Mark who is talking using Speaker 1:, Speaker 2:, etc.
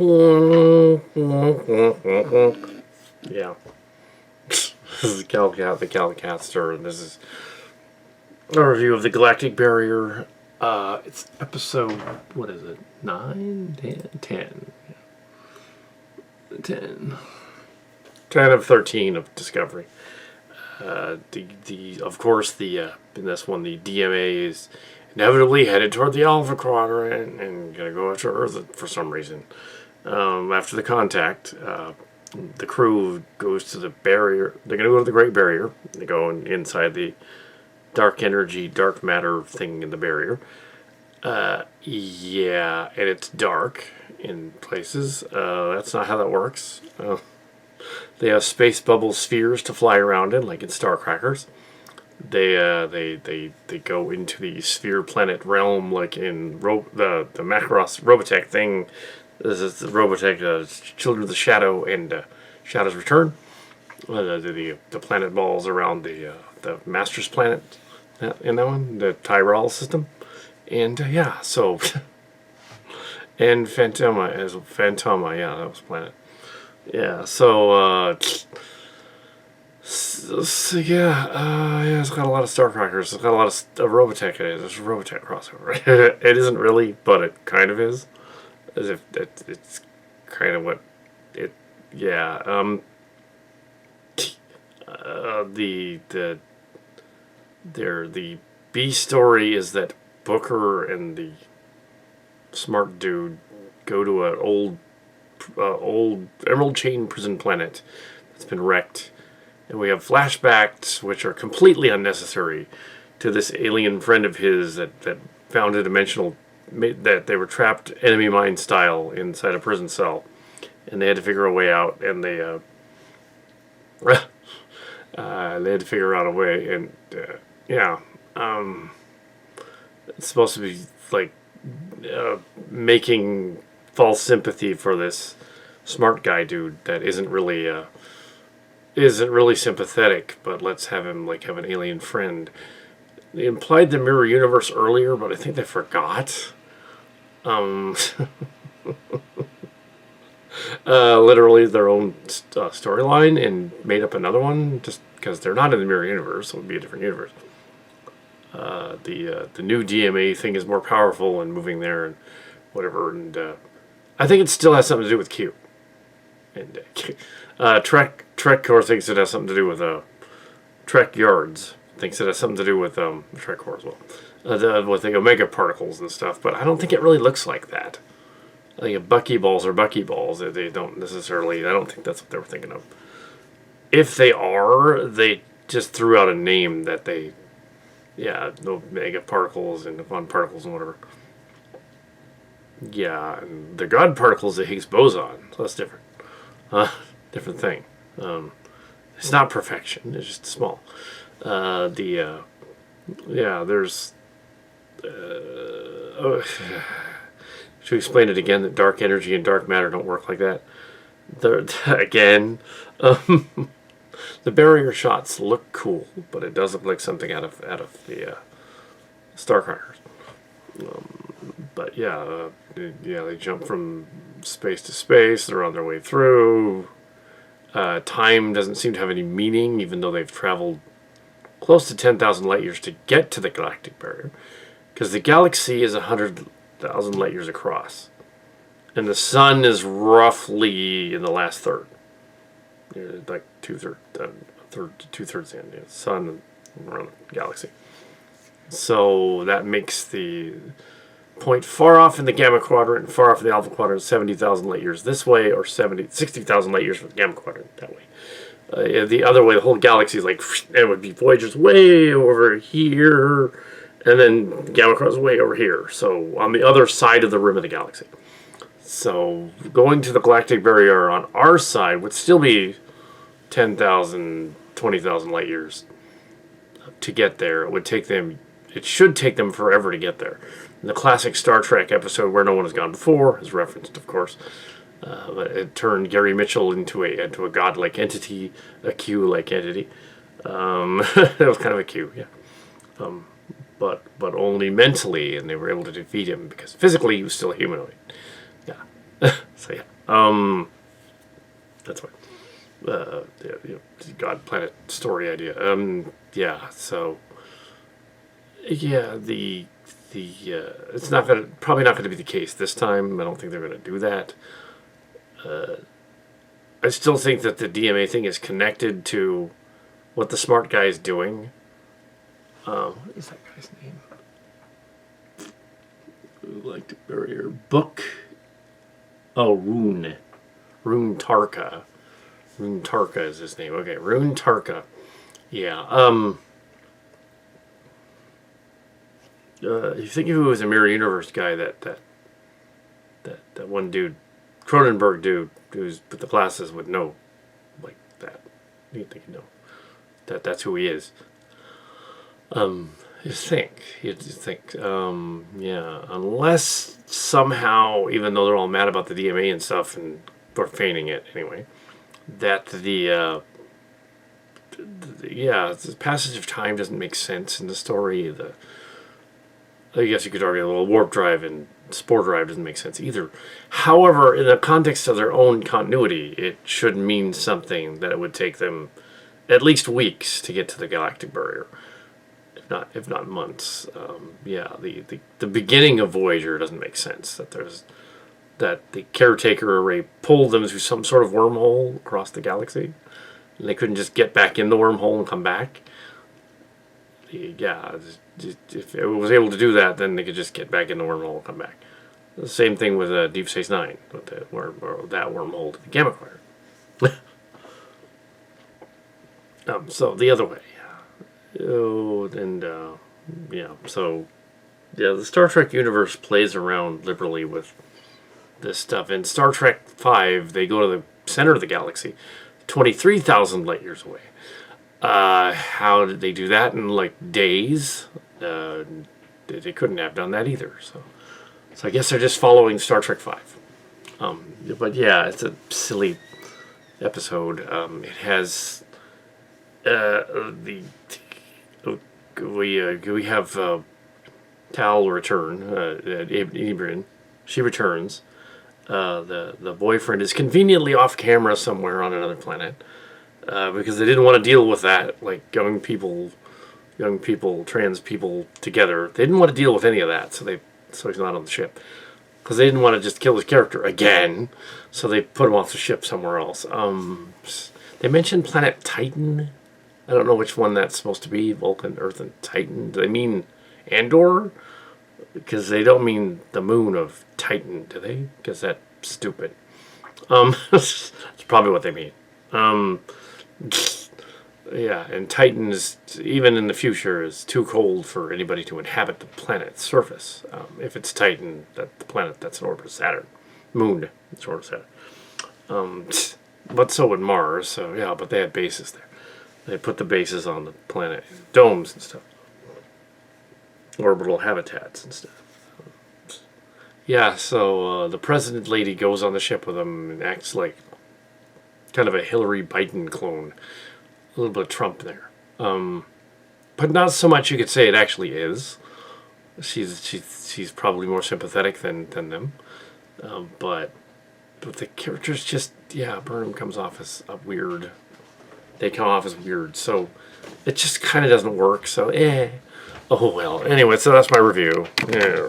Speaker 1: Yeah. This is Kal Kat, the Kal Katster, and this is a review of the Galactic Barrier. It's episode, what is it? 9? 10? 10. 10 of 13 of Discovery. Of course, in this one, the DMA is inevitably headed toward the Alpha Quadrant and gonna go after Earth for some reason. After the contact, the crew goes to the barrier. They're gonna go to the Great Barrier. They go inside the dark energy, dark matter thing in the barrier. Yeah, and it's dark in places. That's not how that works. They have space bubble spheres to fly around in, like in Star Crackers. They go into the sphere planet realm, like in the Macross Robotech thing. This is the Robotech Children of the Shadow and Shadow's Return. The planet balls around the Master's planet in that one, the Tyrell system, and yeah, so and Phantoma, yeah, that was planet. Yeah, so yeah, it's got a lot of Star Crackers. It's got a lot of Robotech in it. There's a Robotech crossover. It isn't really, but it kind of is. As if it's kind of what it. Yeah. The B story is that Booker and the smart dude go to an old Emerald Chain prison planet that's been wrecked, and we have flashbacks which are completely unnecessary to this alien friend of his that found a dimensional, that they were trapped enemy mine style inside a prison cell, and they had to figure a way out, and they had to figure out a way, and yeah, it's supposed to be like making false sympathy for this smart guy dude that isn't really sympathetic, but let's have him like have an alien friend. They implied the mirror universe earlier, but I think they forgot. Literally their own storyline and made up another one just because they're not in the mirror universe. So it would be a different universe. The new DMA thing is more powerful and moving there and whatever, and I think it still has something to do with Q. And Trek Core thinks it has something to do with Trek Yards thinks it has something to do with Trek Core as well, with the Omega particles and stuff. But I don't think it really looks like that. I think buckyballs are buckyballs. They don't necessarily. I don't think that's what they were thinking of. If they are, they just threw out a name that they. Yeah, no mega particles and quantum particles and whatever. Yeah, and the God particles, the Higgs boson. So that's different. Different thing. It's not perfection. It's just small. Yeah, there's. Should we explain it again? That dark energy and dark matter don't work like that. Again. The barrier shots look cool, but it does look like something out of the Star Crackers. But yeah, they jump from space to space. They're on their way through. Time doesn't seem to have any meaning, even though they've traveled close to 10,000 light years to get to the Galactic Barrier, because the galaxy is 100,000 light years across, and the sun is roughly in the last third. Like two-thirds in the sun around the galaxy. So that makes the point far off in the Gamma Quadrant and far off in the Alpha Quadrant 70,000 light years this way, or 60,000 light years for the Gamma Quadrant that way. The other way, the whole galaxy is like, it would be Voyager's way over here, and then Gamma Quadrant's way over here. So on the other side of the rim of the galaxy. So going to the Galactic Barrier on our side would still be 10,000, 20,000 light years to get there. It should take them forever to get there. In the classic Star Trek episode Where No One Has Gone Before is referenced, of course. But it turned Gary Mitchell into a godlike entity, a Q-like entity. It was kind of a Q, yeah. But only mentally, and they were able to defeat him because physically he was still a humanoid. Yeah. So yeah, that's fine. Yeah, God Planet story idea. Yeah. So yeah, it's not gonna probably not gonna be the case this time. I don't think they're gonna do that. I still think that the DMA thing is connected to what the smart guy is doing. What is that guy's name? Galactic Barrier book. Oh, Rune. Rune Tarka. Rune Tarka is his name. Okay, Rune Tarka. Yeah. You think if it was a Mirror Universe guy, that one dude, Cronenberg dude, who's with the glasses would know, like that. You think you know that's who he is. You'd think, yeah, unless somehow, even though they're all mad about the DMA and stuff, and they're feigning it anyway, that yeah, the passage of time doesn't make sense in the story. I guess you could argue, well, warp drive and spore drive doesn't make sense either. However, in the context of their own continuity, it should mean something that it would take them at least weeks to get to the Galactic Barrier, if not months. Yeah, the beginning of Voyager doesn't make sense. That the caretaker array pulled them through some sort of wormhole across the galaxy, and they couldn't just get back in the wormhole and come back. Yeah, if it was able to do that, then they could just get back in the wormhole and come back. The same thing with Deep Space Nine, with that wormhole to the Gamma Quadrant. So the other way. Oh, and yeah, so yeah, the Star Trek universe plays around liberally with this stuff. In Star Trek V, they go to the center of the galaxy, 23,000 light years away. How did they do that in like days? They couldn't have done that either. So I guess they're just following Star Trek V. But yeah, it's a silly episode. It has we have Tal return. Ibrin, she returns. The boyfriend is conveniently off camera somewhere on another planet. Because they didn't want to deal with that, like young people, trans people together. They didn't want to deal with any of that, so he's not on the ship. Because they didn't want to just kill his character again, so they put him off the ship somewhere else. They mentioned planet Titan. I don't know which one that's supposed to be, Vulcan, Earth, and Titan. Do they mean Andor? Because they don't mean the moon of Titan, do they? Because that's stupid. That's probably what they mean. Yeah, and Titan is, even in the future, is too cold for anybody to inhabit the planet's surface. If it's Titan, the planet that's in orbit of Saturn. Moon, it's orbit of Saturn. But so would Mars, so yeah, but they had bases there. They put the bases on the planet, domes and stuff. Orbital habitats and stuff. Yeah, so the president lady goes on the ship with them and acts like kind of a Hillary Biden clone. A little bit of Trump there. But not so much you could say it actually is. She's probably more sympathetic than them. But the characters just, yeah, Burnham comes off as weird. They come off as weird. So it just kind of doesn't work. So, Oh well. Anyway, so that's my review. Yeah.